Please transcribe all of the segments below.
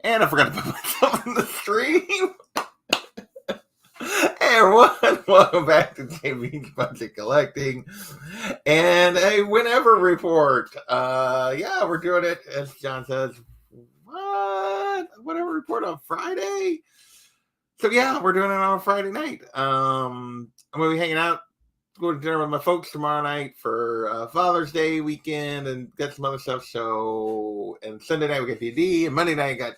And I forgot to put myself in the stream. Hey everyone, welcome back to JB's Budget Collecting and a whenever report. Yeah, we're doing it, as John says, whatever report on Friday. So yeah, we're doing it on a Friday night. I'm gonna be hanging out, going to dinner with my folks tomorrow night for Father's Day weekend, and got some other stuff. So, and Sunday night we got D&D, and Monday night got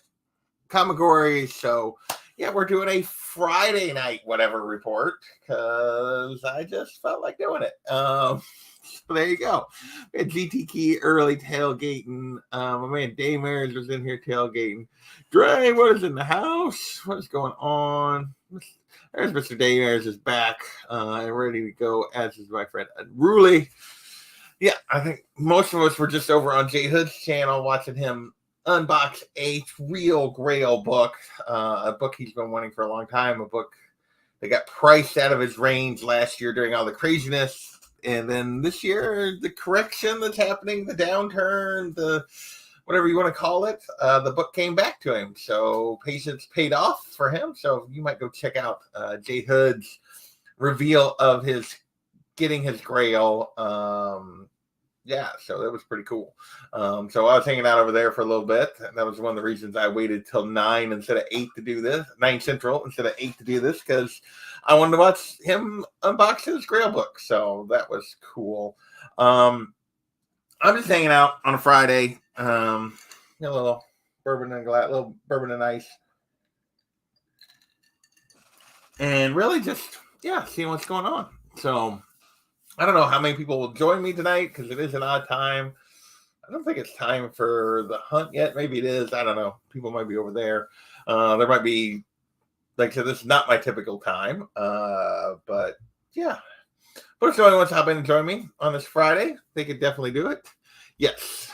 Comigory. So yeah, we're doing a Friday night whatever report because I just felt like doing it. So there you go. We had GT Key early tailgating. My man Dave Mares was in here tailgating. Dre, what is in the house? What is going on? There's Mr. Dave Mares is back and ready to go, as is my friend Unruly. Yeah, I think most of us were just over on Jay Hood's channel watching him unbox a real Grail book, a book he's been wanting for a long time, a book that got priced out of his range last year during all the craziness. And then this year, the correction that's happening, the downturn, the whatever you want to call it, the book came back to him. So patience paid off for him. So you might go check out Jay Hood's reveal of his getting his Grail. Yeah, so that was pretty cool. So I was hanging out over there for a little bit, and that was one of the reasons I waited till 9 instead of 8 to do this, 9 Central instead of 8 to do this, because I wanted to watch him unbox his Grail book. So that was cool. I'm just hanging out on a Friday. A little bourbon and ice, and really just seeing what's going on. So I don't know how many people will join me tonight because it is an odd time. I don't think it's time for the hunt yet. Maybe it is. I don't know. People might be over there. There might be, like I said, this is not my typical time. But yeah. But if somebody wants to hop in and join me on this Friday, they could definitely do it. Yes.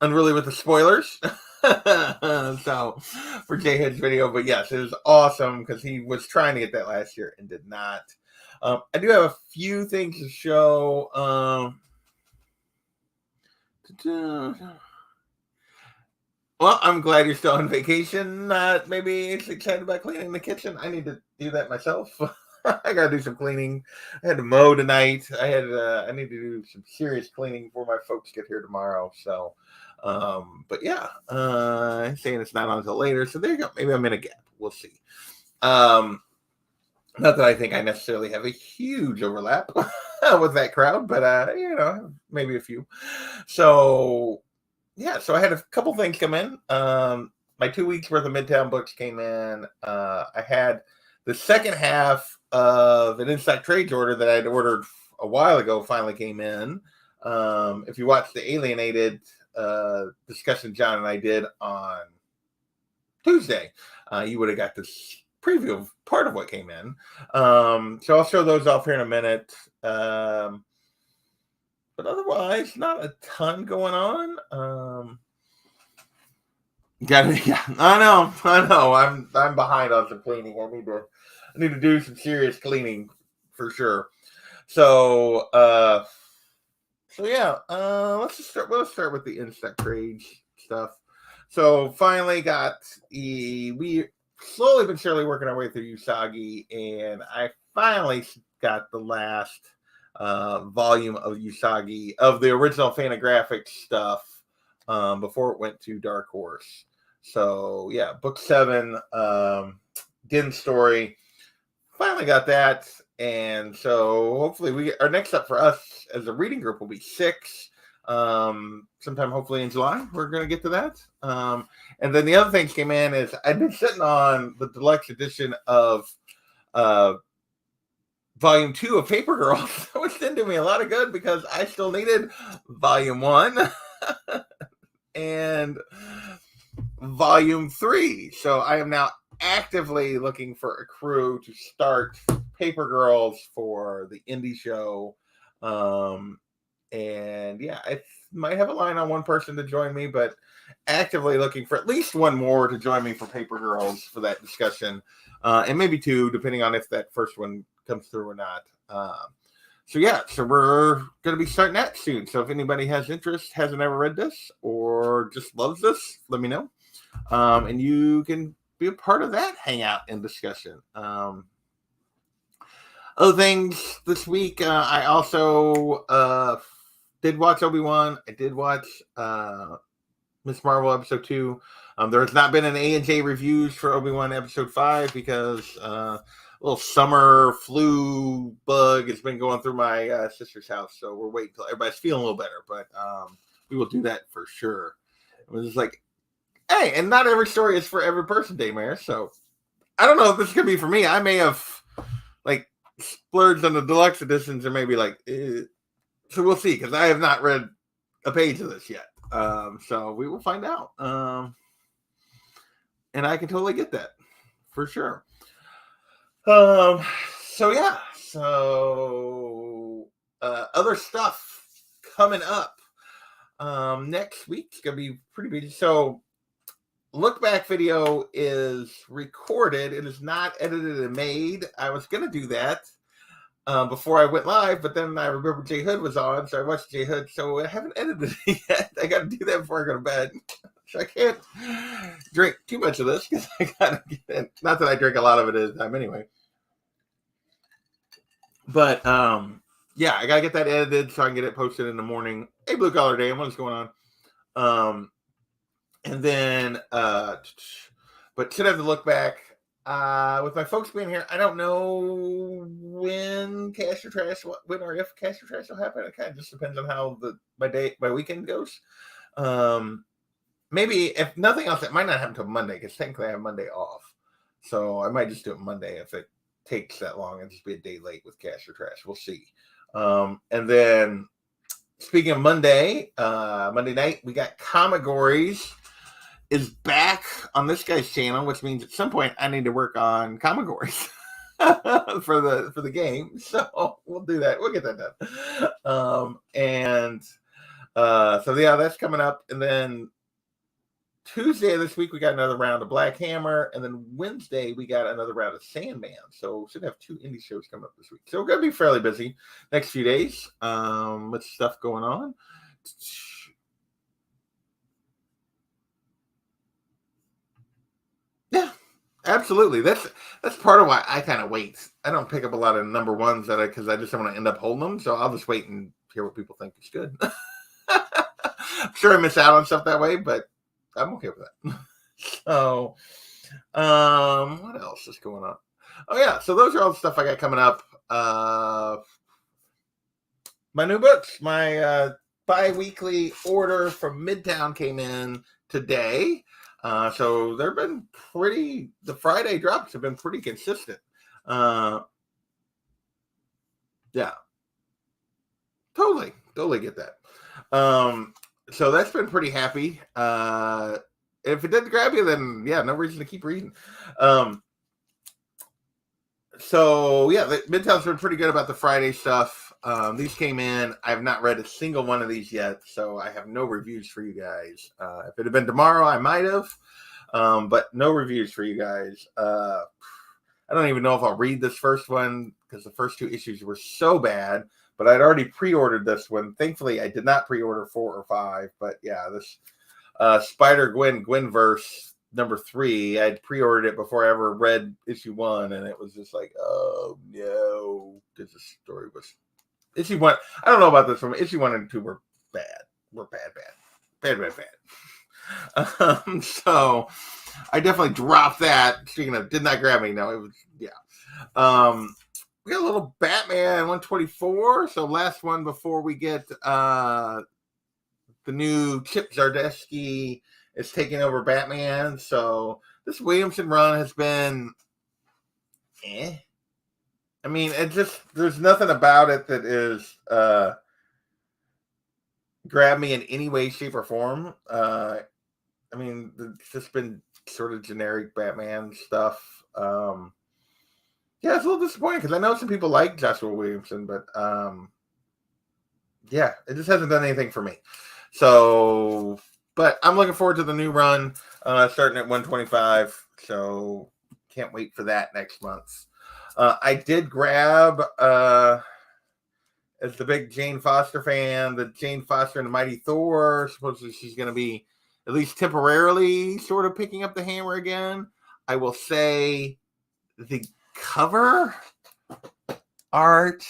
Unruly with the spoilers. So for Jay Hood's video. But yes, it was awesome because he was trying to get that last year and did not. I do have a few things to show. Well, I'm glad you're still on vacation. Maybe it's excited about cleaning the kitchen. I need to do that myself. I gotta do some cleaning. I had to mow tonight. I need to do some serious cleaning before my folks get here tomorrow. So, but yeah, saying it's not on until later. So there you go. Maybe I'm in a gap. We'll see. Not that I think I necessarily have a huge overlap with that crowd, but maybe a few. So yeah, so I had a couple things come in. My 2 weeks worth of Midtown books came in. I had the second half of an in-stock trades order that I'd ordered a while ago finally came in. If you watched the Alienated discussion John and I did on Tuesday, you would have got this preview of part of what came in. So I'll show those off here in a minute. But otherwise, not a ton going on. I know. I'm behind on some cleaning. I need to do some serious cleaning for sure. So yeah. Let's start with the in-stock trade stuff. So finally we slowly but surely working our way through Usagi, and I finally got the last volume of Usagi, of the original Fantagraphics stuff, before it went to Dark Horse. So yeah, book 7, Din story, finally got that, and so hopefully our next up for us as a reading group will be 6. Sometime hopefully in July, we're going to get to that. And then the other thing came in is I've been sitting on the deluxe edition of volume 2 of Paper Girls, which didn't do me a lot of good because I still needed volume 1 and volume 3. So I am now actively looking for a crew to start Paper Girls for the indie show. And yeah, I might have a line on one person to join me, but actively looking for at least one more to join me for Paper Girls for that discussion. And maybe 2, depending on if that first one comes through or not. So we're going to be starting that soon. So if anybody has interest, hasn't ever read this, or just loves this, let me know. and you can be a part of that hangout and discussion. Other things this week, I also did watch Obi-Wan. I did watch Miss Marvel episode 2. There has not been an A&J reviews for Obi-Wan episode 5 because a little summer flu bug has been going through my sister's house. So we're waiting until everybody's feeling a little better. But we will do that for sure. It was just like, hey, and not every story is for every person, Daymare. So I don't know if this is going to be for me. I may have like splurged on the deluxe editions or maybe like, so we'll see because I have not read a page of this yet. So we will find out. And I can totally get that for sure. So yeah. So other stuff coming up. Next week's gonna be pretty busy. So look back video is recorded. It is not edited and made. I was gonna do that before I went live, but then I remember J Hood was on, so I watched J Hood. So I haven't edited it yet. I got to do that before I go to bed. So I can't drink too much of this because I got to get it. Not that I drink a lot of it at a time anyway. But yeah, I got to get that edited so I can get it posted in the morning. Hey, Blue Collar Day, what's going on? And then, but should have to look back. With my folks being here, I don't know when Cash or Trash, when or if Cash or Trash will happen. It kind of just depends on how my weekend goes. Maybe if nothing else, it might not happen until Monday because technically I have Monday off. So I might just do it Monday if it takes that long and just be a day late with Cash or Trash. We'll see. And then speaking of Monday night, we got Comigories is back on this guy's channel, which means at some point I need to work on Comigories for the game. So we'll do that. We'll get that done. So yeah, that's coming up. And then Tuesday of this week we got another round of Black Hammer, and then Wednesday we got another round of Sandman. So should have 2 indie shows coming up this week. So we're gonna be fairly busy next few days with stuff going on. Yeah, absolutely. That's part of why I kind of wait. I don't pick up a lot of number ones because I just don't want to end up holding them. So I'll just wait and hear what people think is good. I'm sure I miss out on stuff that way, but I'm okay with that. So, what else is going on? Oh yeah, so those are all the stuff I got coming up. My new books, my bi-weekly order from Midtown came in today. So they've been the Friday drops have been pretty consistent. Yeah, totally get that. So that's been pretty happy. If it didn't grab you, then yeah, no reason to keep reading. So yeah, Midtown's been pretty good about the Friday stuff. These came in. I have not read a single one of these yet, so I have no reviews for you guys. If it had been tomorrow, I might have, but no reviews for you guys. I don't even know if I'll read this first one because the first 2 issues were so bad. But I'd already pre-ordered this one. Thankfully, I did not pre-order 4 or 5. But yeah, this Spider-Gwen-Gwenverse number 3, I'd pre-ordered it before I ever read issue 1, and it was just like, oh no, because the story was issue 1. I don't know about this one. Issue 1 and 2 were bad. Bad. So I definitely dropped that. Speaking of, did not grab me. No, it was we got a little Batman 124. So last one before we get the new Chip Zdarsky is taking over Batman. So this Williamson run has been I mean, there's nothing about it that is grab me in any way, shape, or form. I mean, it's just been sort of generic Batman stuff. Yeah, it's a little disappointing because I know some people like Joshua Williamson, but yeah, it just hasn't done anything for me. So, but I'm looking forward to the new run starting at 125. So, can't wait for that next month. I did grab, as the big Jane Foster fan, the Jane Foster and the Mighty Thor. Supposedly she's going to be at least temporarily, sort of picking up the hammer again. I will say the cover art,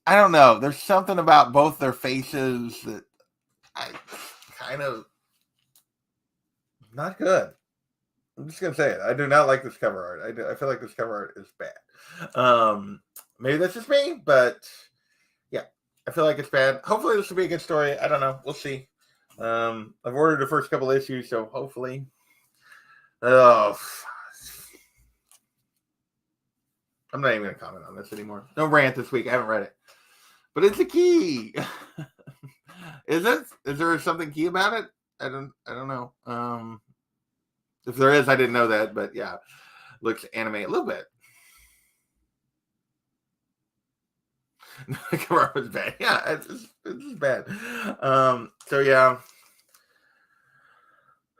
I don't know. There's something about both their faces that I kind of not good. I'm just gonna say it. I do not like this cover art. I feel like this cover art is bad. Maybe that's just me, but yeah, I feel like it's bad. Hopefully, this will be a good story. I don't know. We'll see. I've ordered the first couple issues, so hopefully. Oh, I'm not even gonna comment on this anymore. No rant this week. I haven't read it, but it's a key. Is it? Is there something key about it? I don't know. If there is, I didn't know that, but yeah, looks anime a little bit. The cover was bad. Yeah, it's just bad. So yeah.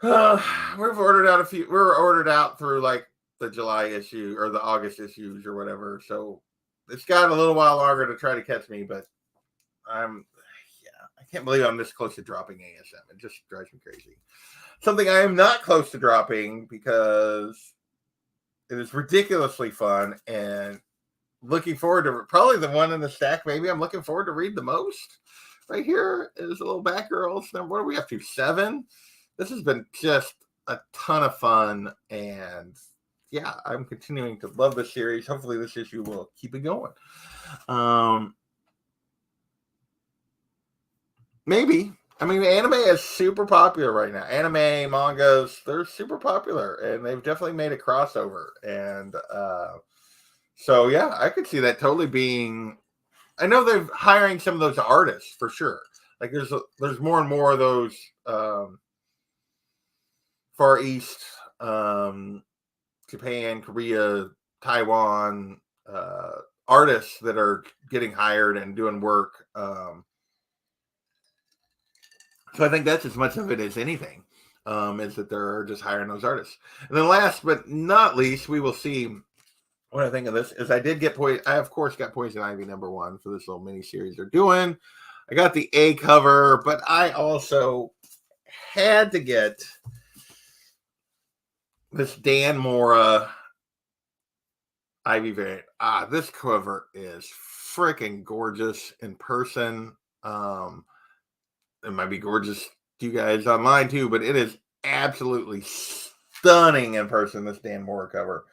We've ordered out a few. We were ordered out through like the July issue or the August issues or whatever. So it's got a little while longer to try to catch me, but I can't believe I'm this close to dropping ASM. It just drives me crazy. Something I am not close to dropping because it is ridiculously fun and looking forward to probably the one in the stack. Maybe I'm looking forward to read the most. Right here is a little Batgirls. What are we up to? 7. This has been just a ton of fun, and yeah, I'm continuing to love this series. Hopefully, this issue will keep it going. Maybe. I mean, anime is super popular right now. Anime, mangas, they're super popular, and they've definitely made a crossover. And so, yeah, I could see that totally being. I know they're hiring some of those artists for sure. Like, there's more and more of those Far East, Japan, Korea, Taiwan artists that are getting hired and doing work. So I think that's as much of it as anything, is that they're just hiring those artists. And then last but not least, we will see what I think of this is I did get I of course got Poison Ivy #1 for this little mini series they're doing. I got the A cover, but I also had to get this Dan Mora Ivy variant. This cover is freaking gorgeous in person. It might be gorgeous to you guys online too, but it is absolutely stunning in person. This Dan Mora cover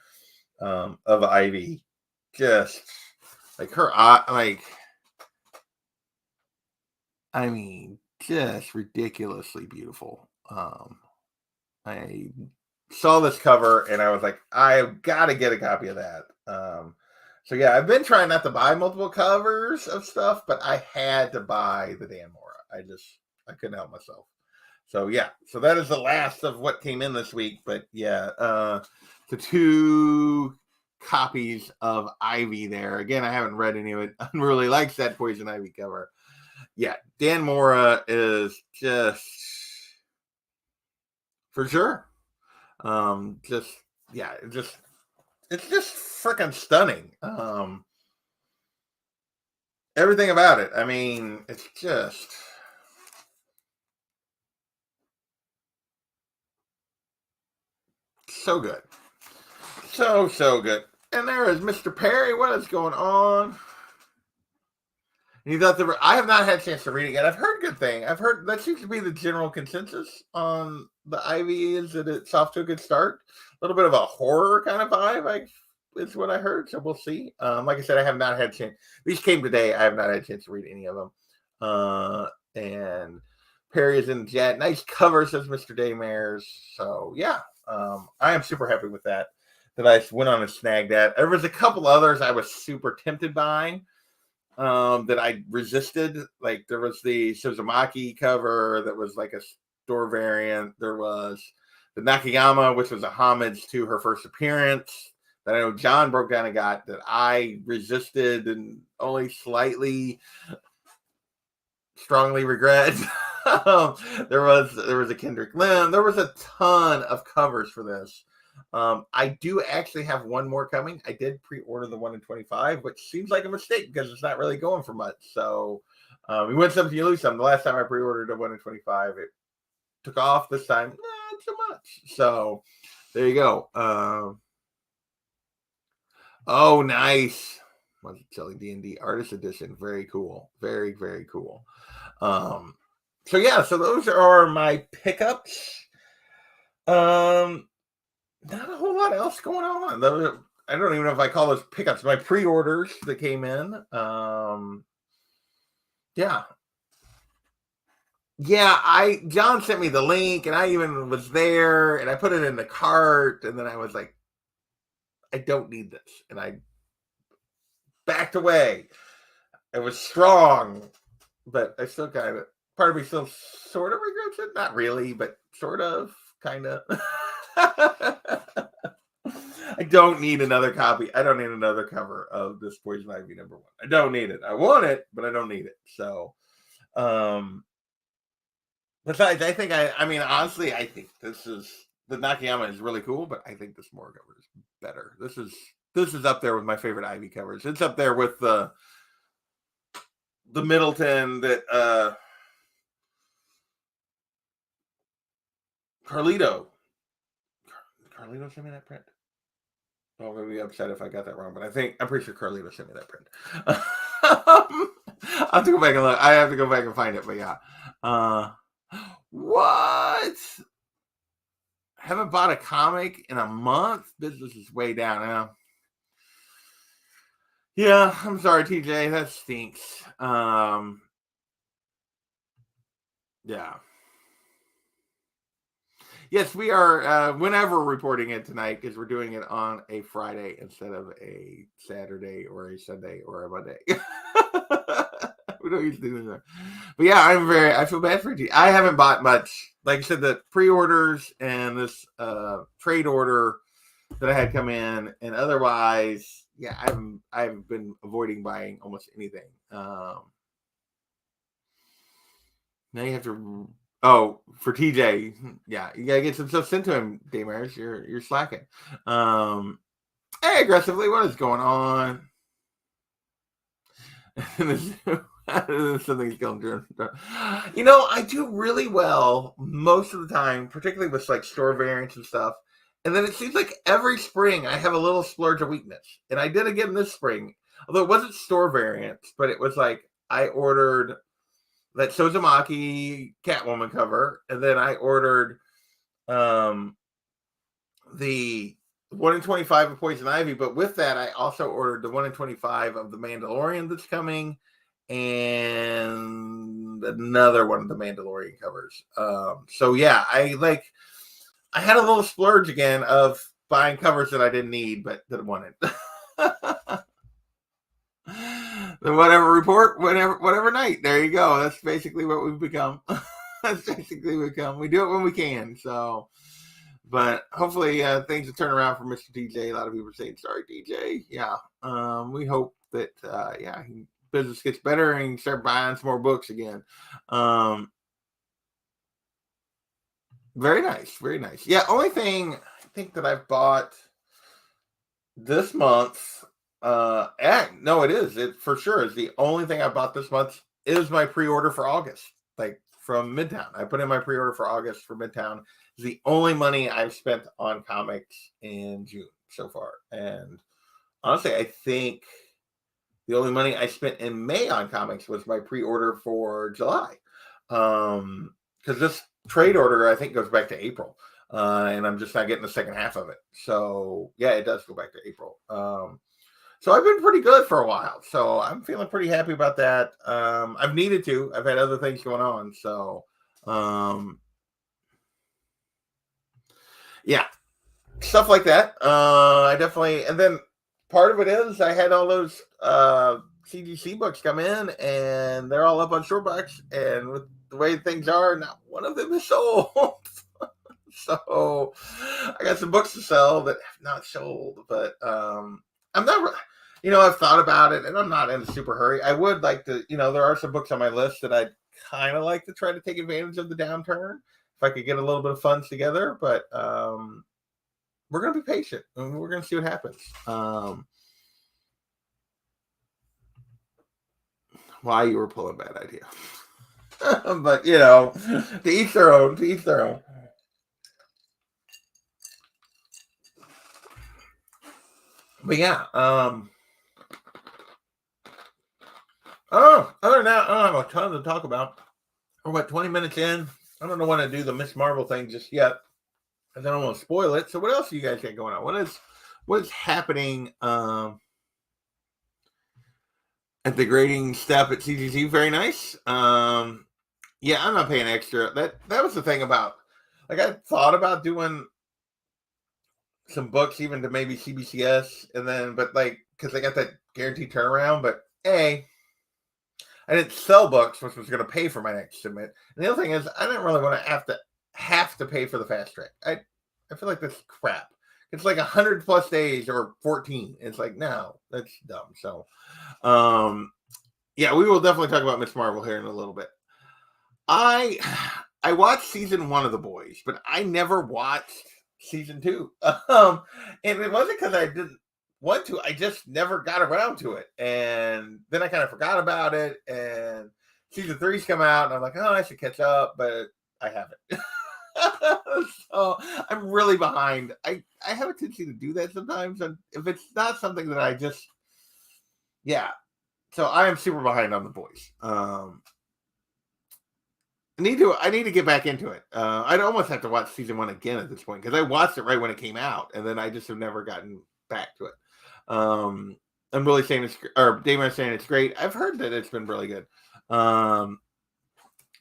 of Ivy, just like her eye, like I mean, just ridiculously beautiful. I saw this cover and I was like, I've got to get a copy of that. So yeah, I've been trying not to buy multiple covers of stuff, but I had to buy the Dan Mora. I couldn't help myself. So yeah, so that is the last of what came in this week. But yeah, the 2 copies of Ivy there. Again, I haven't read any of it. I really likes that Poison Ivy cover. Yeah, Dan Mora is just for sure. Just yeah, it's just freaking stunning. Everything about it. I mean, it's just so good. So good. And there is Mr. Perry. What is going on? And you thought I have not had a chance to read it yet. I've heard good thing. I've heard that seems to be the general consensus on the Ivy is that it's off to a good start. A little bit of a horror kind of vibe, is what I heard. So we'll see. Like I said, I have not had a chance. These came today. I have not had a chance to read any of them. And Perry is in the chat. Nice cover, says Mr. Daymares. So yeah, I am super happy with that. That I went on and snagged that. There was a couple others I was super tempted by. That I resisted. Like there was the Suzumaki cover that was like a store variant. There was the Nakayama, which was a homage to her first appearance that I know John broke down and got that I resisted and only slightly strongly regret. There was a Kendrick Lim. There was a ton of covers for this. I do actually have one more coming. I did pre-order the 1 in 25, which seems like a mistake because it's not really going for much. So You win something, you lose something. The last time I pre-ordered a 1 in 25, it took off. This time, not so much. So there you go. Oh, nice. Monticelli D&D Artist Edition. Very cool. Very, very cool. So yeah, so those are my pickups. Not a whole lot else going on. I don't even know if I call those pickups. My pre-orders that came in. Yeah. Yeah, John sent me the link and I even was there and I put it in the cart and then I was like, I don't need this. And I backed away. It was strong, but I still kind of, part of me still sort of regrets it. Not really, but sort of, kind of. I don't need another copy. I don't need another cover of this Poison Ivy #1. I don't need it. I want it, but I don't need it. So, besides, I mean, honestly, I think the Nakayama is really cool, but I think this Mora cover is better. This is up there with my favorite Ivy covers. It's up there with the Middleton that Carlito sent me that print. Oh, I'm gonna be upset if I got that wrong, but I'm pretty sure Carlito sent me that print. I have to go back and look. I have to go back and find it, but yeah. What? I haven't bought a comic in a month. Business is way down now. Yeah, I'm sorry, TJ. That stinks. Yeah. Yes, we are whenever reporting it tonight because we're doing it on a Friday instead of a Saturday or a Sunday or a Monday. We don't usually do that. But yeah, I feel bad for you. I haven't bought much. Like I said, the pre-orders and this trade order that I had come in, and otherwise, yeah, I've been avoiding buying almost anything. Now you have to. Oh, for TJ, yeah, you gotta get some stuff sent to him, Daymars. You're slacking. Hey, aggressively, what is going on? Something's going through. You know, I do really well most of the time, particularly with like store variants and stuff. And then it seems like every spring I have a little splurge of weakness. And I did again this spring, although it wasn't store variants, but it was like I ordered that Sozumaki Catwoman cover, and then I ordered the 1 in 25 of Poison Ivy, but with that, I also ordered the 1 in 25 of the Mandalorian that's coming, and another one of the Mandalorian covers. So yeah, I had a little splurge again of buying covers that I didn't need but that I wanted. Whatever night. There you go. That's basically what we've become. That's basically what we become. We do it when we can. So, but hopefully things will turn around for Mr. TJ. A lot of people are saying, sorry, TJ. Yeah. We hope that, business gets better and you start buying some more books again. Very nice. Very nice. Yeah. Only thing I think that I've bought this month, no, it is. It for sure is the only thing I bought this month is my pre-order for August, like from Midtown. I put in my pre-order for August for Midtown. It's the only money I've spent on comics in June so far. And honestly, I think the only money I spent in May on comics was my pre-order for July. Because this trade order, I think, goes back to April. And I'm just not getting the second half of it. So, yeah, it does go back to April. So I've been pretty good for a while. So I'm feeling pretty happy about that. I've needed to. I've had other things going on. So, yeah, stuff like that. I definitely, and then part of it is I had all those CGC books come in and they're all up on Shortbox. And with the way things are, not one of them is sold. So I got some books to sell that have not sold, but I'm not, I've thought about it and I'm not in a super hurry. I would like to, there are some books on my list that I'd kind of like to try to take advantage of the downturn if I could get a little bit of funds together, but we're going to be patient and we're going to see what happens. why you were pulling bad idea. But to each their own. To each their own. But yeah, oh, other than that, I don't have a ton to talk about. We're about 20 minutes in. I don't want to do the Miss Marvel thing just yet, because I don't want to spoil it. So what else do you guys got going on? What is happening at the grading step at CGC? Very nice. Yeah, I'm not paying extra. That was the thing about, like, I thought about doing some books even to maybe CBCS, and then, but like, because they got that guaranteed turnaround, but I didn't sell books, which was going to pay for my next submit. And the other thing is, I didn't really want to have to pay for the fast track. I feel like that's crap. It's like 100+ days or 14. It's like, no, that's dumb. So, yeah, we will definitely talk about Miss Marvel here in a little bit. I watched season 1 of The Boys, but I never watched season 2. And it wasn't because I didn't want to. I just never got around to it. And then I kind of forgot about it. And season 3's come out, and I'm like, oh, I should catch up, but I haven't. So I'm really behind. I have a tendency to do that sometimes. And if it's not something that I just, yeah. So I am super behind on The Boys. I need to get back into it. I'd almost have to watch season 1 again at this point, because I watched it right when it came out, and then I just have never gotten back to it. I'm really saying Damon is saying it's great. I've heard that it's been really good. I'm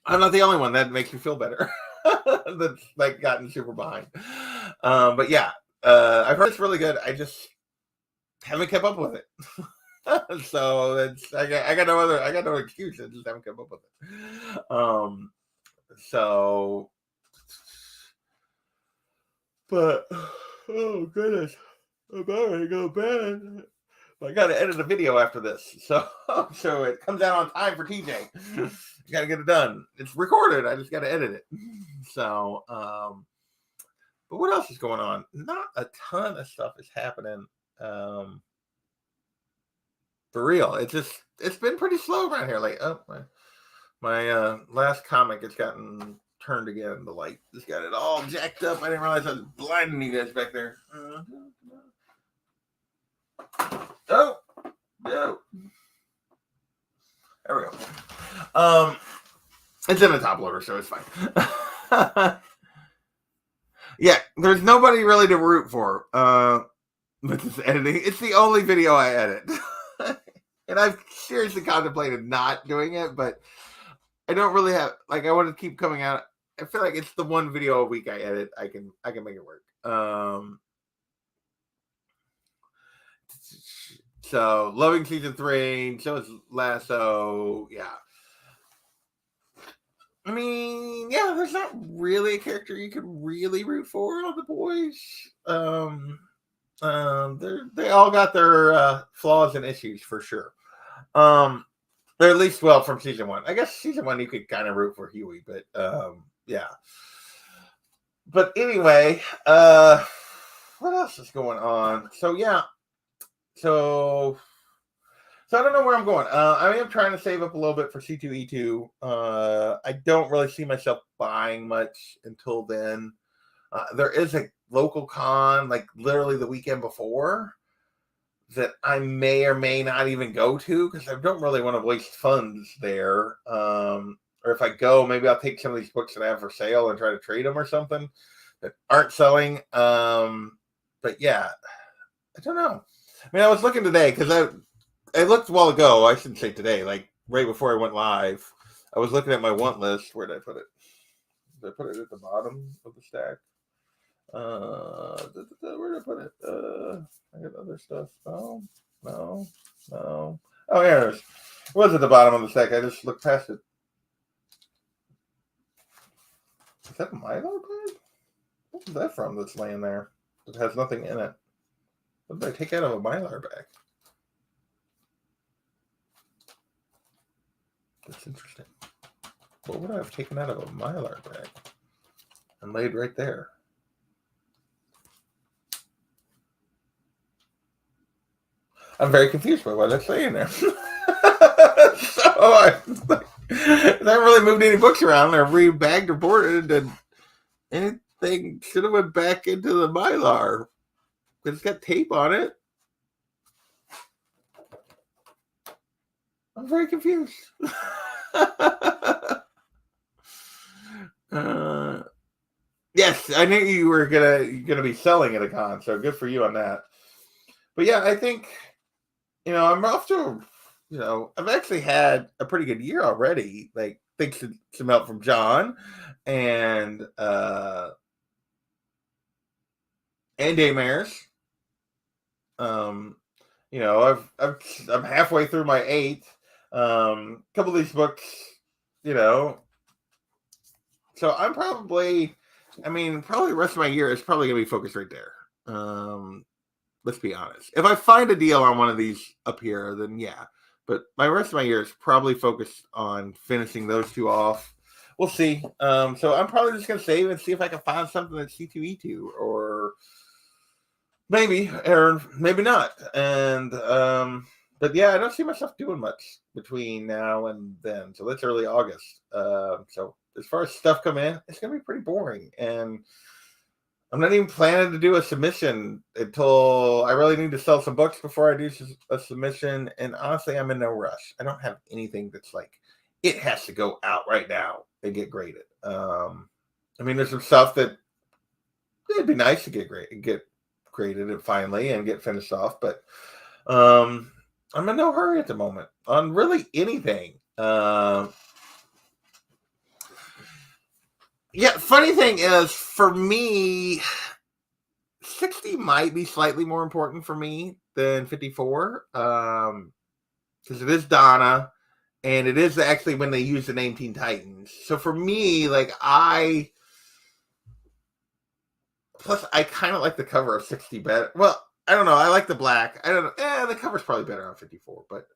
not the only one. That makes me feel better. That's like gotten super behind. But yeah, I've heard it's really good. I just haven't kept up with it. So I got no excuse. I just haven't kept up with it. So, but oh goodness, I'm already go bed. I got to edit a video after this, so it comes out on time for TJ. I got to get it done. It's recorded. I just got to edit it. So, but what else is going on? Not a ton of stuff is happening. For real, it's been pretty slow around here. Like, oh my last comic has gotten turned again. The light just got it all jacked up. I didn't realize I was blinding you guys back there. Oh, no. There we go. It's in the top loader, so it's fine. Yeah, there's nobody really to root for. With this editing, it's the only video I edit, and I've seriously contemplated not doing it, but I don't really have, like, I want to keep coming out. I feel like it's the one video a week I edit. I can make it work. So loving season 3, so is Lasso. Yeah. I mean, yeah, there's not really a character you could really root for on The Boys. They all got their flaws and issues for sure. They're at least, well, from season 1. I guess season 1 you could kind of root for Huey, but yeah. But anyway, what else is going on? So yeah, so I don't know where I'm going. I am trying to save up a little bit for C2E2. I don't really see myself buying much until then. There is a local con, like literally the weekend before, that I may or may not even go to, because I don't really want to waste funds there. Or if I go, maybe I'll take some of these books that I have for sale and try to trade them or something that aren't selling. But yeah, I don't know. I mean, I was looking today, because I looked a while ago. I shouldn't say today, like right before I went live. I was looking at my want list. Where did I put it? Did I put it at the bottom of the stack? Where did I put it? I got other stuff. Oh, no. Oh, here it is. It was at the bottom of the stack. I just looked past it. Is that a Mylar bag? What is that from that's laying there? It has nothing in it. What did I take out of a Mylar bag? That's interesting. What would I have taken out of a Mylar bag and laid right there? I'm very confused by what I'm saying there. So, I haven't really moved any books around or rebagged or boarded, and anything should have went back into the Mylar. It's got tape on it. I'm very confused. Yes, I knew you were gonna be selling at a con, so good for you on that. But yeah, I think I'm off to I've actually had a pretty good year already. Like thanks to some help from John and Daymares. I'm halfway through my 8th. A couple of these books, so I'm probably the rest of my year is probably gonna be focused right there. Let's be honest. If I find a deal on one of these up here, then yeah. But my rest of my year is probably focused on finishing those two off. We'll see. So I'm probably just gonna save and see if I can find something that's C2E2 or maybe or maybe not. And but yeah, I don't see myself doing much between now and then. So that's early August. So as far as stuff come in, it's gonna be pretty boring. And I'm not even planning to do a submission until I really need to sell some books before I do a submission. And honestly, I'm in no rush. I don't have anything that's like, it has to go out right now and get graded. There's some stuff that it'd be nice to get graded and finally and get finished off. But I'm in no hurry at the moment on really anything. Yeah, funny thing is, for me, 60 might be slightly more important for me than 54. Because it is Donna, and it is actually when they use the name Teen Titans. So for me, plus I kind of like the cover of 60 better. Well, I don't know. I like the black. I don't know. The cover's probably better on 54, but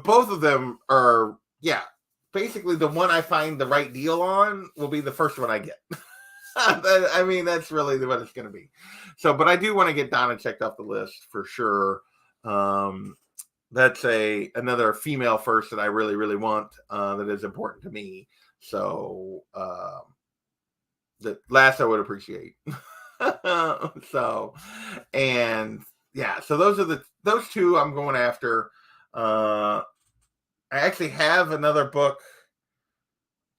both of them are, yeah. Basically, the one I find the right deal on will be the first one I get. That's really what it's going to be. So, but I do want to get Donna checked off the list for sure. That's another female first that I really, really want. That is important to me. So, the last I would appreciate. So, and yeah, so those two I'm going after. I actually have another book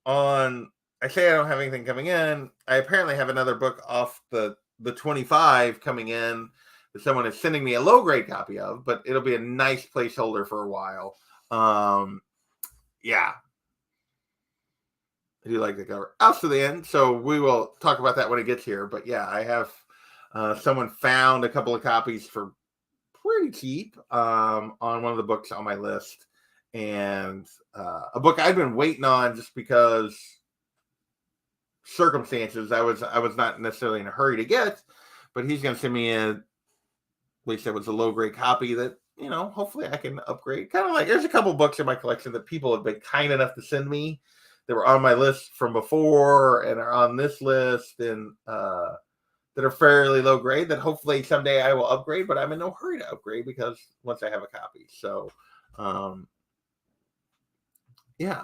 on. I say I don't have anything coming in. I apparently have another book off the 25 coming in that someone is sending me a low grade copy of, but it'll be a nice placeholder for a while. Yeah. I do like the cover. Out to the end, so we will talk about that when it gets here. But yeah, I have someone found a couple of copies for pretty cheap on one of the books on my list. And a book I've been waiting on just because circumstances. I was not necessarily in a hurry to get, but he's going to send me at least it was a low grade copy that hopefully I can upgrade. Kind of like there's a couple books in my collection that people have been kind enough to send me that were on my list from before and are on this list and that are fairly low grade that hopefully someday I will upgrade. But I'm in no hurry to upgrade because once I have a copy, so. Yeah.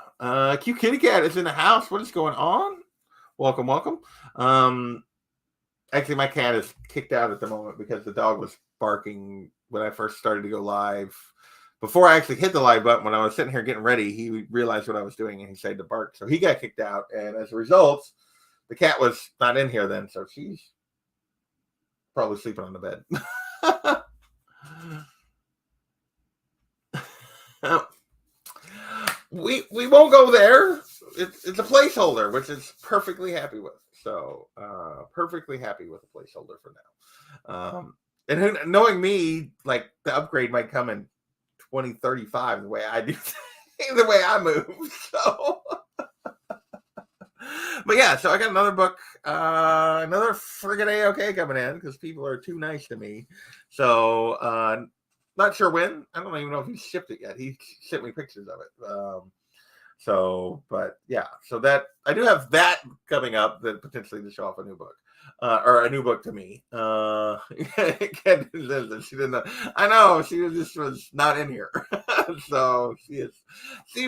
Cute Kitty Cat is in the house. What is going on? Welcome. Actually, my cat is kicked out at the moment because the dog was barking when I first started to go live. Before I actually hit the live button, when I was sitting here getting ready, he realized what I was doing and he started to bark. So he got kicked out. And as a result, the cat was not in here then. So she's probably sleeping on the bed. We won't go there. It's a placeholder, which is perfectly happy with. So perfectly happy with a placeholder for now. And knowing me, like the upgrade might come in 2035 the way I do, the way I move. So, but yeah, so I got another book, another friggin' A-OK coming in because people are too nice to me. So not sure when. I don't even know if he shipped it yet. He sent me pictures of it. So, but yeah, so that I do have that coming up, that potentially to show off a new book. Or a new book to me. She didn't know. I know she was not in here, so she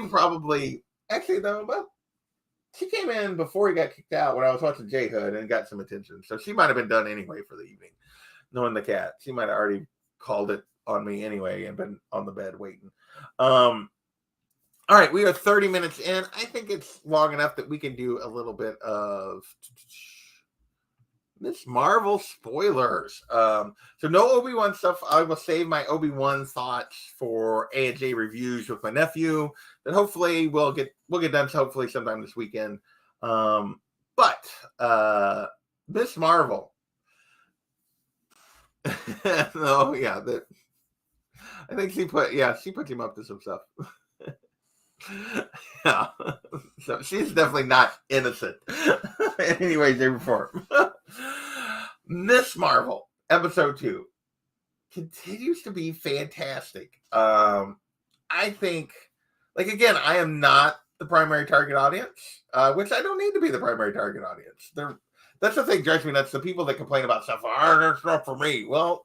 probably actually though. Well, she came in before he got kicked out when I was watching J Hood and got some attention, so she might have been done anyway for the evening. Knowing the cat, she might have already called it on me anyway and been on the bed waiting. All right, we are 30 minutes in. I think it's long enough that we can do a little bit of Miss Marvel spoilers. So no Obi-Wan stuff. I will save my Obi-Wan thoughts for A&J reviews with my nephew. That hopefully we'll get done hopefully sometime this weekend. But Miss Marvel. No, yeah, I think she put him up to some stuff. Yeah. So she's definitely not innocent in any way, shape, or form. Miss Marvel, episode 2, continues to be fantastic. I think, like, again, I am not the primary target audience, which I don't need to be the primary target audience. That's the thing, drives me nuts. The people that complain about stuff, that's not for me. Well,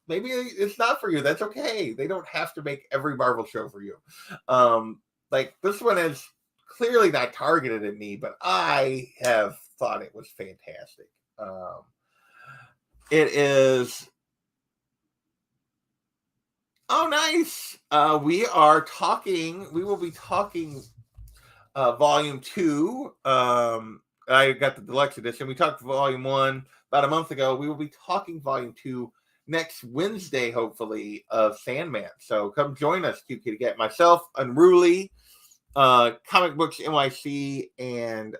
maybe it's not for you. That's okay. They don't have to make every Marvel show for you. Like, this one is clearly not targeted at me, but I have thought it was fantastic. It is. Oh, nice. We will be talking volume 2. I got the deluxe edition. We talked volume 1 about a month ago. We will be talking volume 2 next Wednesday, hopefully, of Sandman. So come join us, Cute Kitty Cat. Myself, Unruly, Comic Books NYC, and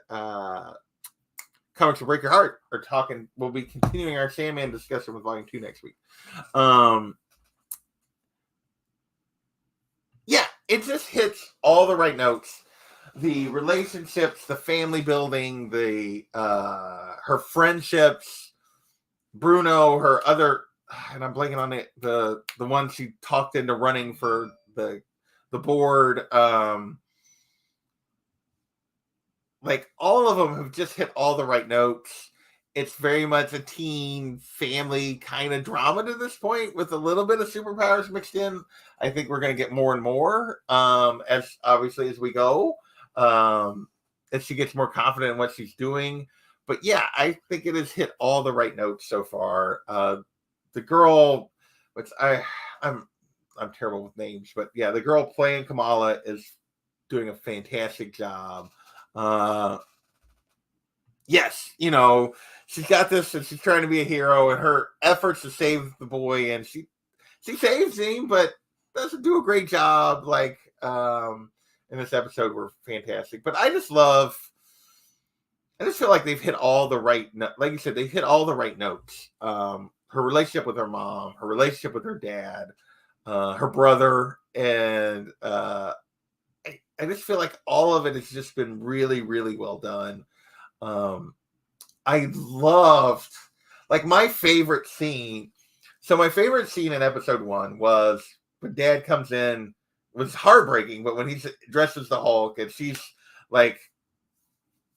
Comics Will Break Your Heart are talking. We'll be continuing our Sandman discussion with volume 2 next week. Yeah, it just hits all the right notes. The relationships, the family building, the her friendships, Bruno, her other, and I'm blanking on the one she talked into running for the board. Like, all of them have just hit all the right notes. It's very much a teen family kind of drama to this point, with a little bit of superpowers mixed in. I think we're going to get more and more as obviously as we go, as she gets more confident in what she's doing. But yeah, I think it has hit all the right notes so far. The girl, which I'm terrible with names, but yeah, the girl playing Kamala is doing a fantastic job. Yes, she's got this, and she's trying to be a hero, and her efforts to save the boy, and she saves him, but doesn't do a great job. Like, in this episode, were fantastic. But I just feel like they've hit all the right, like you said, they've hit all the right notes. Her relationship with her mom, her relationship with her dad, her brother, and I just feel like all of it has just been really, really well done. I loved, like, my favorite scene. So my favorite scene in episode 1 was when Dad comes in. It was heartbreaking, but when he's dressed as the Hulk and she's like,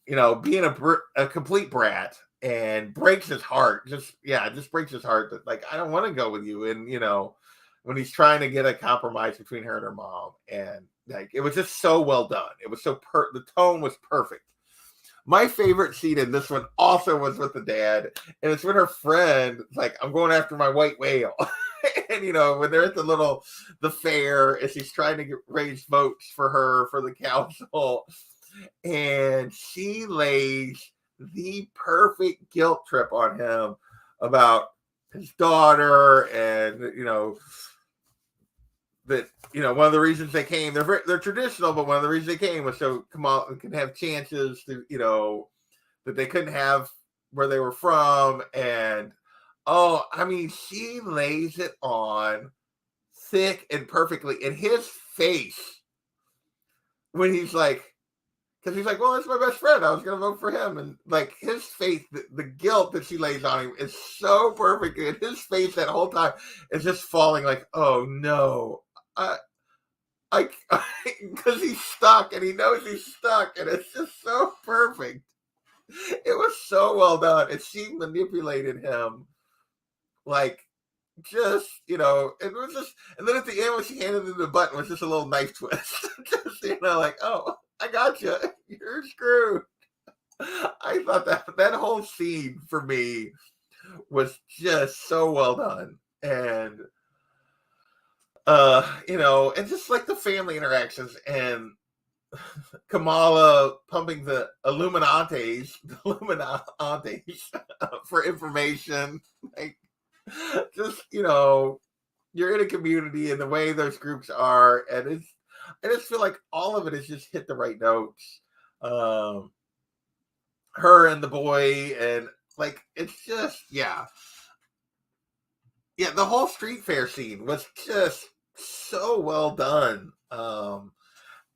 being a complete brat, and breaks his heart. Just breaks his heart that, like, I don't want to go with you. And when he's trying to get a compromise between her and her mom, and like, it was just so well done. It was so the tone was perfect. My favorite scene in this one also was with the dad, and it's when her friend, like, I'm going after my white whale. And when they're at the fair, and she's trying to raise votes for her for the council, and she lays the perfect guilt trip on him about his daughter, and that one of the reasons they came, they're traditional, but one of the reasons they came was so Kamala can have chances to that they couldn't have where they were from. And she lays it on thick and perfectly. And his face when he's like, because he's like, well, it's my best friend, I was gonna vote for him, and like, his face, the guilt that she lays on him is so perfect, and his face that whole time is just falling, like, oh no. I because he's stuck and he knows he's stuck, and it's just so perfect. It was so well done, and she manipulated him like just it was just, and then at the end when she handed him the button, it was just a little knife twist, just like, oh, I got you, you're screwed. I thought that whole scene for me was just so well done, and and just like the family interactions and Kamala pumping the Illuminates for information. Like, just, you're in a community and the way those groups are. And I just feel like all of it has just hit the right notes. Um, her and the boy, and like, it's just, yeah. Yeah, the whole street fair scene was just so well done.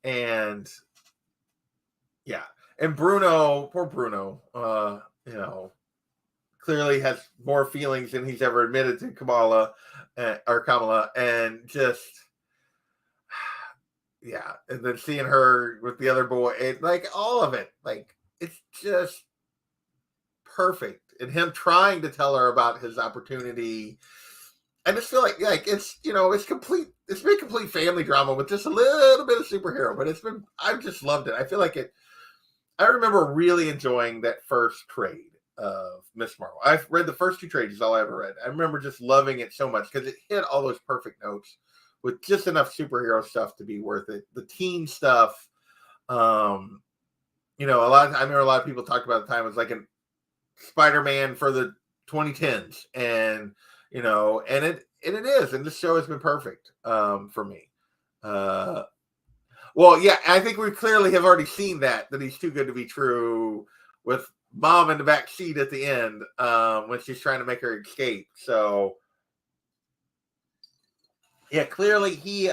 And yeah, and Bruno, poor Bruno, clearly has more feelings than he's ever admitted to Kamala, and just yeah, and then seeing her with the other boy, and like all of it, like it's just perfect. And him trying to tell her about his opportunity. I just feel like it's it's complete. It's been complete family drama with just a little bit of superhero, but I've just loved it. I feel like it. I remember really enjoying that first trade of Miss Marvel. I've read the first two trades, is all I ever read. I remember just loving it so much because it hit all those perfect notes with just enough superhero stuff to be worth it. The teen stuff, I remember a lot of people talked about the time as like a Spider-Man for the 2010s, and and it is, and this show has been perfect for me. Well, yeah, I think we clearly have already seen that he's too good to be true with mom in the back seat at the end when she's trying to make her escape. So, yeah, clearly he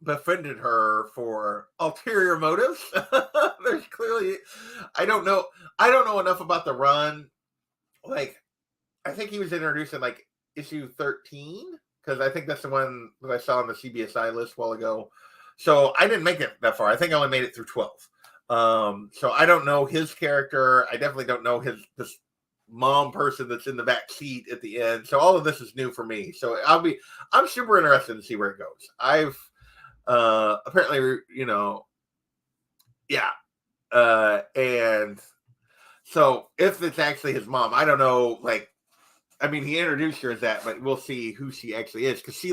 befriended her for ulterior motives. There's clearly, I don't know enough about the run. Like, I think he was introduced in like issue 13 because I think that's the one that I saw on the CBSI list a while ago. So I didn't make it that far. I think I only made it through 12. So I don't know his character. I definitely don't know this mom person that's in the back seat at the end. So all of this is new for me. So I'm super interested to see where it goes. I've apparently, yeah. And so if it's actually his mom, I don't know. Like, I mean, he introduced her as that, but we'll see who she actually is. Cause she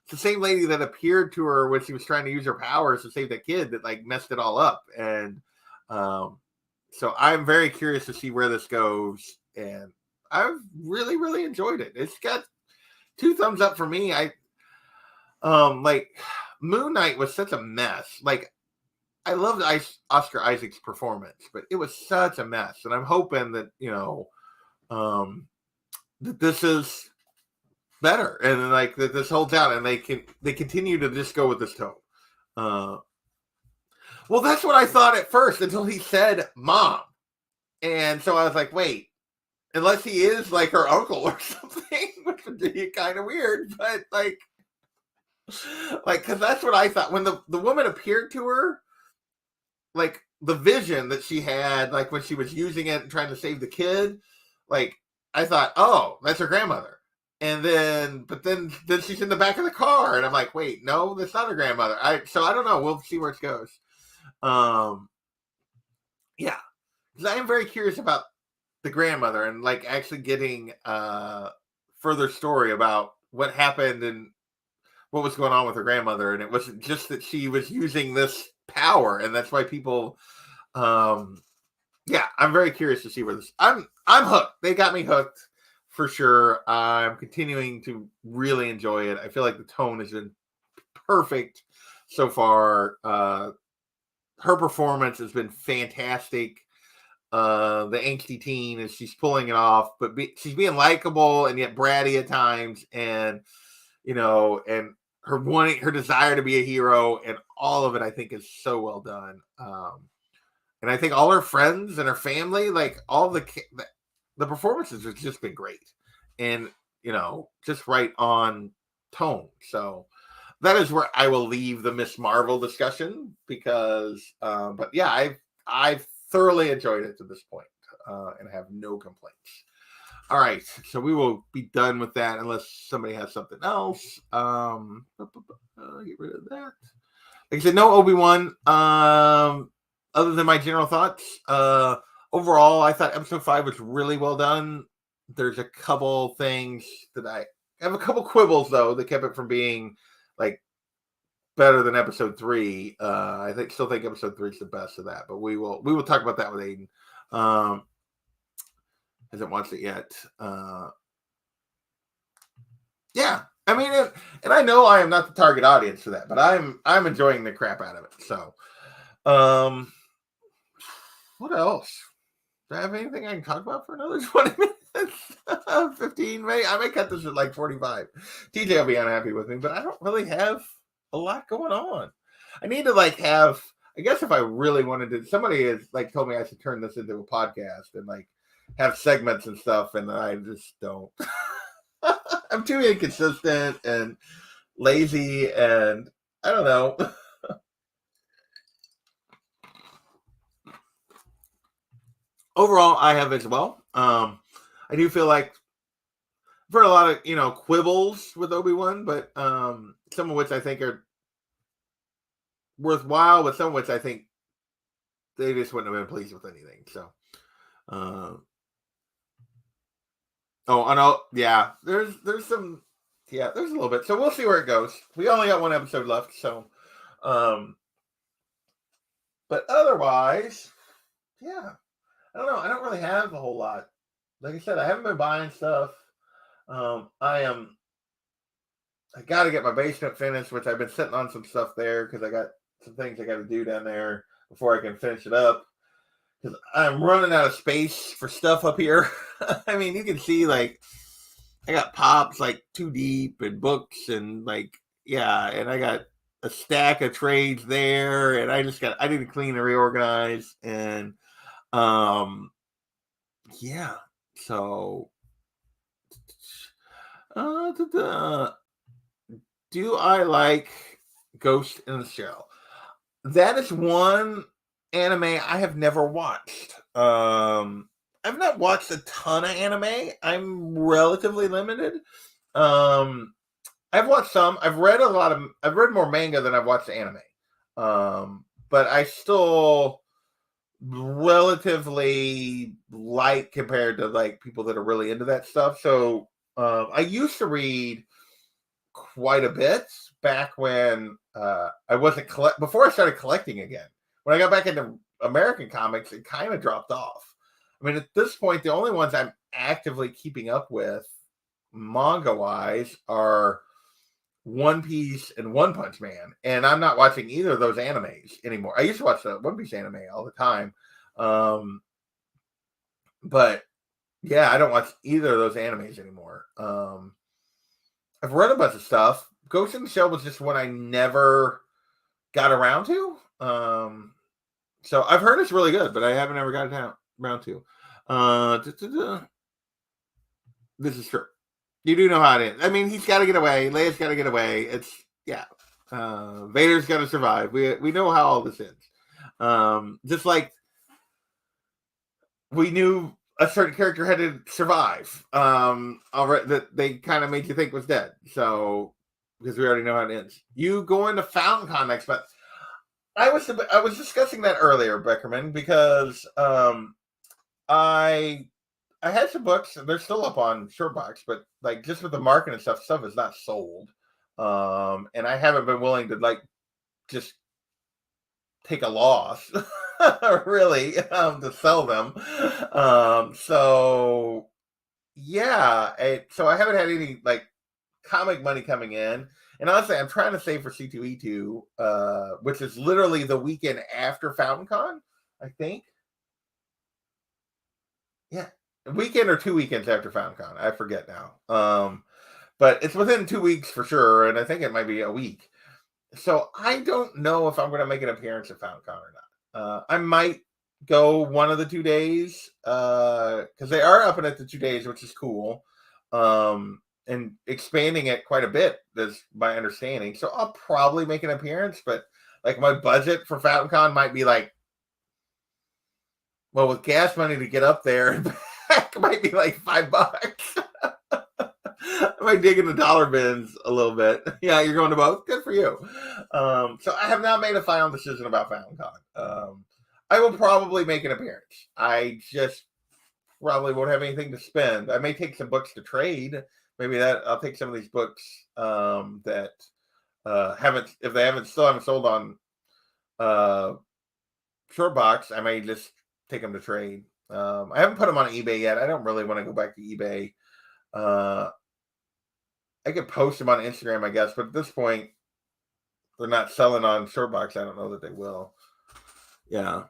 it's the same lady that appeared to her when she was trying to use her powers to save the kid that like messed it all up. And so I'm very curious to see where this goes. And I've really, really enjoyed it. It's got 2 thumbs up for me. Like Moon Knight was such a mess. Like, I loved Oscar Isaac's performance, but it was such a mess. And I'm hoping that, that this is better and like that this holds out and they continue to just go with this tone. Well, that's what I thought at first until he said mom. And so I was like, wait, unless he is like her uncle or something, which would be kind of weird, but like, because that's what I thought when the woman appeared to her, like the vision that she had, like when she was using it and trying to save the kid, like I thought, oh, that's her grandmother. And then she's in the back of the car, and I'm like, wait, no, that's not her grandmother. So I don't know. We'll see where it goes. Yeah, because I am very curious about the grandmother and like actually getting further story about what happened and what was going on with her grandmother. And it wasn't just that she was using this power, and that's why people. Yeah, I'm very curious to see where this. I'm hooked. They got me hooked. For sure. I'm continuing to really enjoy it. I feel like the tone has been perfect so far. Her performance has been fantastic. The angsty teen, as she's pulling it off, but she's being likable and yet bratty at times, and and her desire to be a hero, and all of it I think is so well done. And I think all her friends and her family, like all the performances have just been great, and just right on tone. So that is where I will leave the Miss Marvel discussion because, but yeah, I've thoroughly enjoyed it to this point, and have no complaints. All right, so we will be done with that unless somebody has something else. Get rid of that. Like I said, no Obi-Wan. Other than my general thoughts, overall, I thought episode 5 was really well done. There's a couple things that I have a couple quibbles though that kept it from being like better than episode 3. Still think episode 3 is the best of that, but we will talk about that with Aiden. Hasn't watched it yet. Yeah, I mean, and I know I am not the target audience for that, but I'm enjoying the crap out of it. So, what else? Do I have anything I can talk about for another 20 minutes? 15, maybe. I may cut this at like 45. TJ will be unhappy with me, but I don't really have a lot going on. I need to like have. I guess if I really wanted to, somebody has like told me I should turn this into a podcast and like have segments and stuff, and I just don't. I'm too inconsistent and lazy, and I don't know. Overall, I have as well. I do feel like for a lot of quibbles with Obi-Wan, but some of which I think are worthwhile, but some of which I think they just wouldn't have been pleased with anything. So, I know. Yeah, there's some. Yeah, there's a little bit. So we'll see where it goes. We only got one episode left, so. But otherwise, yeah, I don't know. I don't really have a whole lot. Like I said, I haven't been buying stuff. I got to get my basement finished, which I've been sitting on some stuff there because I got some things I got to do down there before I can finish it up. Because I'm running out of space for stuff up here. I mean, you can see like I got pops like 2 deep and books and like and I got a stack of trades there, and I need to clean and reorganize, and so do I like Ghost in the Shell? That is one anime I have never watched. I've not watched a ton of anime. I'm relatively limited. I've watched some. I've read more manga than I've watched anime. But I still relatively light compared to like people that are really into that stuff. So I used to read quite a bit back when I wasn't before I started collecting again. When I got back into American comics, it kind of dropped off. I mean, at this point, the only ones I'm actively keeping up with manga-wise are One Piece and One Punch Man, and I'm not watching either of those animes anymore. I used to watch the One Piece anime all the time, but yeah, I don't watch either of those animes anymore. I've read a bunch of stuff. Ghost in the Shell was just one I never got around to. So I've heard it's really good, but I haven't ever got it around to. This is true. You do know how it is. I mean, he's got to get away. Leia's got to get away. It's Vader's got to survive. We know how all this ends. Just like we knew a certain character had to survive. Already that they kind of made you think was dead. So because we already know how it ends. You go into FountainCon next month. I was discussing that earlier, Beckerman, because I had some books. They're still up on Shortbox, but like just with the market and stuff is not sold. And I haven't been willing to like just take a loss, really, to sell them. So I haven't had any like comic money coming in. And honestly, I'm trying to save for C2E2, which is literally the weekend after FountainCon, I think. Yeah, a weekend or 2 weekends after FountainCon. I forget now. But it's within 2 weeks for sure, and I think it might be a week. So I don't know if I'm going to make an appearance at FountainCon or not. I might go one of the 2 days because they are up at the 2 days, which is cool. and expanding it quite a bit. That's my understanding. So I'll probably make an appearance, but like my budget for FountainCon might be like, well, with gas money to get up there and back, might be like $5. I might dig in the dollar bins a little bit. Yeah, you're going to both. Good for you. So I have not made a final decision about FountainCon. I will probably make an appearance. I just probably won't have anything to spend. I may take some books to trade. Maybe that I'll take some of these books that haven't, if they still haven't sold on Shortbox, I may just take them to trade. I haven't put them on eBay yet. I don't really want to go back to eBay. I could post them on Instagram, I guess, but at this point, they're not selling on Shortbox. I don't know that they will. Yeah.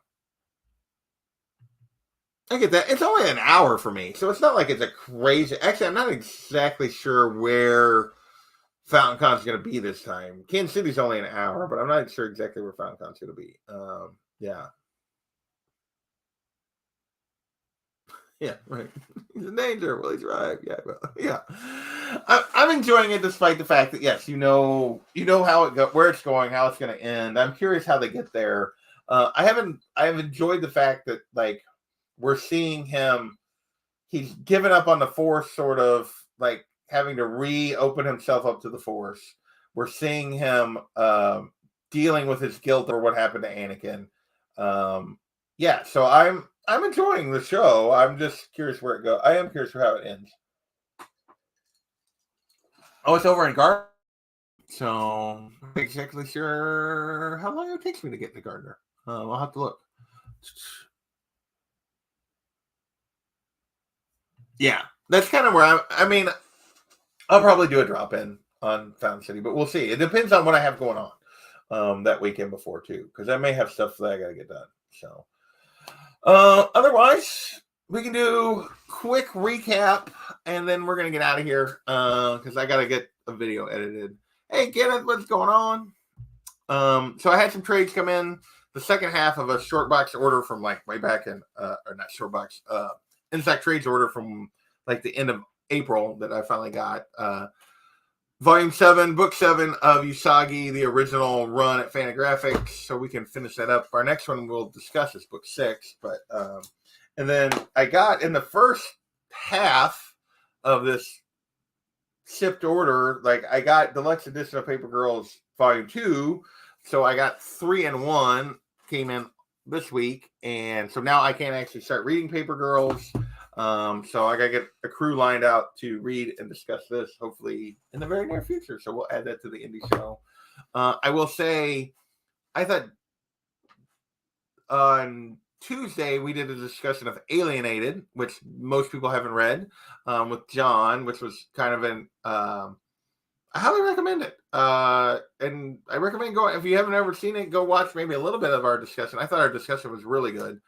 I get that. It's only an hour for me, so it's not like it's a crazy. Actually, I'm not exactly sure where FountainCon's going to be this time. Kansas City's only an hour, but I'm not sure exactly where FountainCon's going to be. Yeah. Yeah, right. He's in danger. Will he drive? Yeah, well, yeah. I'm enjoying it despite the fact that yes, you know how it go, where it's going, how it's going to end. I'm curious how they get there. I've enjoyed the fact that like we're seeing him. He's given up on the Force, sort of like having to reopen himself up to the Force. We're seeing him dealing with his guilt over what happened to Anakin. Yeah, so I'm enjoying the show. I'm just curious where it goes. I am curious for how it ends. Oh, it's over in Gardner. So I'm not exactly sure how long it takes me to get to Gardner. I'll have to look. Yeah, that's kind of where I mean, I'll probably do a drop in on Fountain City, but we'll see. It depends on what I have going on that weekend before too, because I may have stuff that I got to get done. So. Otherwise, we can do quick recap, and then we're gonna get out of here because I gotta get a video edited. Hey, Kenneth, what's going on? So I had some trades come in. The second half of a short box order from like way back in, or not short box, Insect Trades order from like the end of April that I finally got. Volume 7, Book 7 of Usagi, the original run at Fantagraphics, so we can finish that up. Our next one we'll discuss is Book 6, but and then I got in the first half of this shipped order, like I got deluxe edition of Paper Girls Volume 2, so I got 3 and 1 came in this week, and so now I can actually start reading Paper Girls. So I gotta get a crew lined out to read and discuss this hopefully in the very near future. So we'll add that to the indie show. I will say, I thought on Tuesday we did a discussion of Alienated, which most people haven't read, with John, which was kind of an I highly recommend it. And I recommend going, if you haven't ever seen it, go watch maybe a little bit of our discussion. I thought our discussion was really good.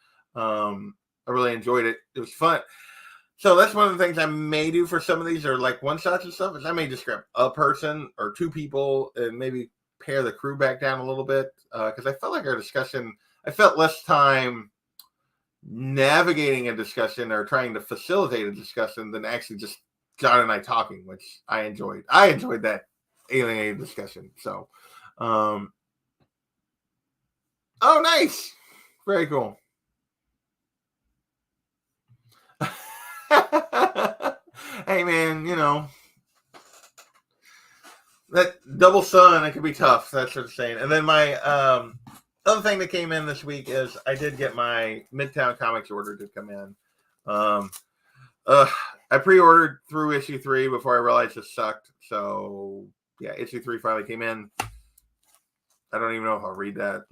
I really enjoyed it. It was fun. So that's one of the things I may do for some of these, or like one shots and stuff, is I may just grab a person or two people and maybe pare the crew back down a little bit. Because I felt like our discussion, I felt less time navigating a discussion or trying to facilitate a discussion than actually just John and I talking, which I enjoyed. I enjoyed that alienated discussion. So, oh, nice. Very cool. Hey man, you know that double sun, it can be tough. That's what I'm saying. And then my other thing that came in this week is I did get my Midtown Comics order to come in. I pre-ordered through issue 3 before I realized it sucked. So yeah, issue 3 finally came in. I don't even know if I'll read that.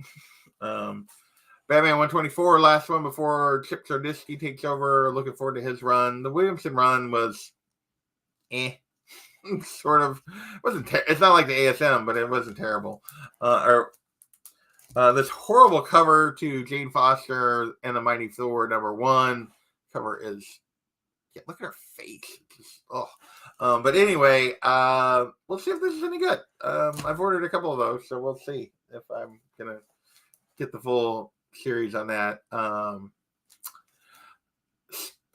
Batman 124, last one before Chip Zdarsky takes over. Looking forward to his run. The Williamson run was sort of. Wasn't it's not like the ASM, but it wasn't terrible. This horrible cover to Jane Foster and the Mighty Thor #1 cover is. Yeah, look at her face. Just, but anyway, we'll see if this is any good. I've ordered a couple of those, so we'll see if I'm gonna get the full series on that.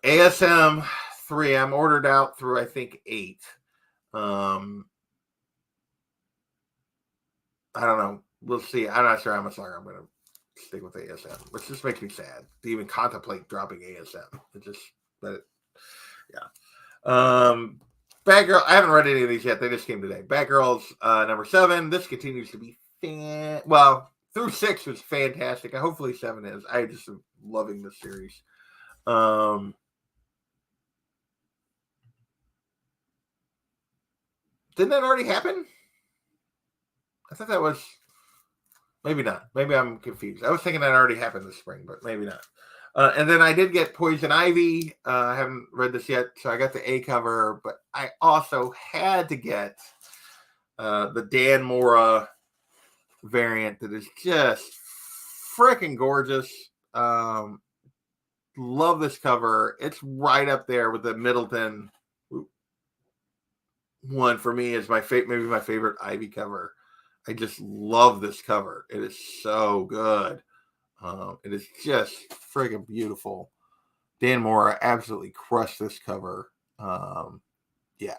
ASM 3, I'm ordered out through I think 8. I don't know. We'll see. I'm not sure how much longer I'm going to stick with ASM, which just makes me sad to even contemplate dropping ASM. It just, but yeah. Bad Girl. I haven't read any of these yet. They just came today. Bad Girls number 7. This continues to be well, through 6 was fantastic. Hopefully 7 is. I just am loving this series. Didn't that already happen? I thought that was maybe not. Maybe I'm confused. I was thinking that already happened this spring, but maybe not. And then I did get Poison Ivy. I haven't read this yet, so I got the A cover, but I also had to get the Dan Mora variant that is just freaking gorgeous. Love this cover. It's right up there with the Middleton one for me is maybe my favorite Ivy cover. I just love this cover. It is so good. It is just friggin' beautiful. Dan Mora absolutely crushed this cover. Yeah.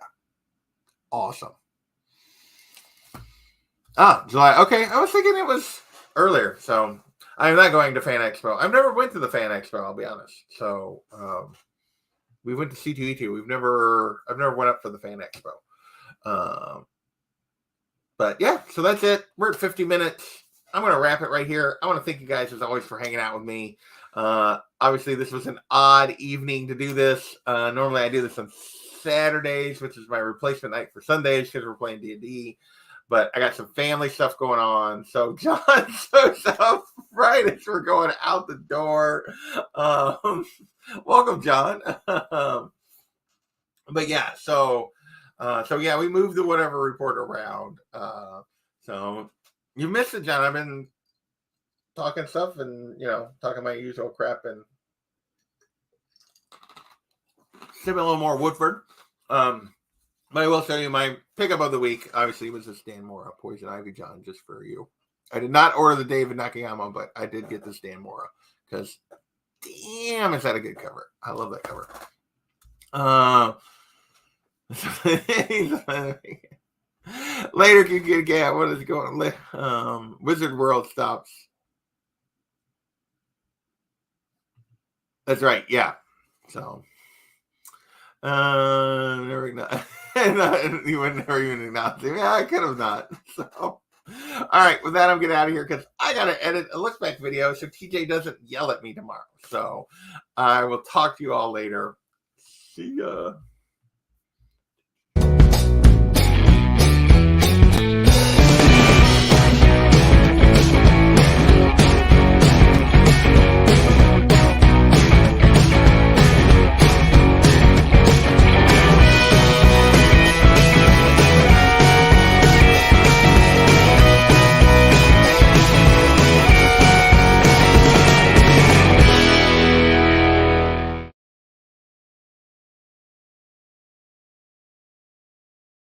Awesome. July. Okay. I was thinking it was earlier. So I'm not going to Fan Expo. I've never went to the Fan Expo, I'll be honest. So we went to C2E2. I've never went up for the Fan Expo. But yeah, so that's it. We're at 50 minutes. I'm going to wrap it right here. I want to thank you guys, as always, for hanging out with me. Obviously, this was an odd evening to do this. Normally, I do this on Saturdays, which is my replacement night for Sundays because we're playing D&D. But I got some family stuff going on. So John shows up right as we're going out the door. Welcome, John. But yeah, so yeah, we moved the whatever report around. So you missed it, John. I've been talking stuff and talking my usual crap and sipping a little more Woodford. But I will show you my pickup of the week. Obviously, was this Dan Mora Poison Ivy, John, just for you. I did not order the David Nakayama, but I did get this Dan Mora because damn, is that a good cover? I love that cover. Later, you get yeah. What is going on? Wizard World stops. That's right. Yeah. So, never you would never even acknowledge me. Yeah, I could have not. So, all right. With that, I'm getting out of here because I got to edit a look back video so TJ doesn't yell at me tomorrow. So, I will talk to you all later. See ya.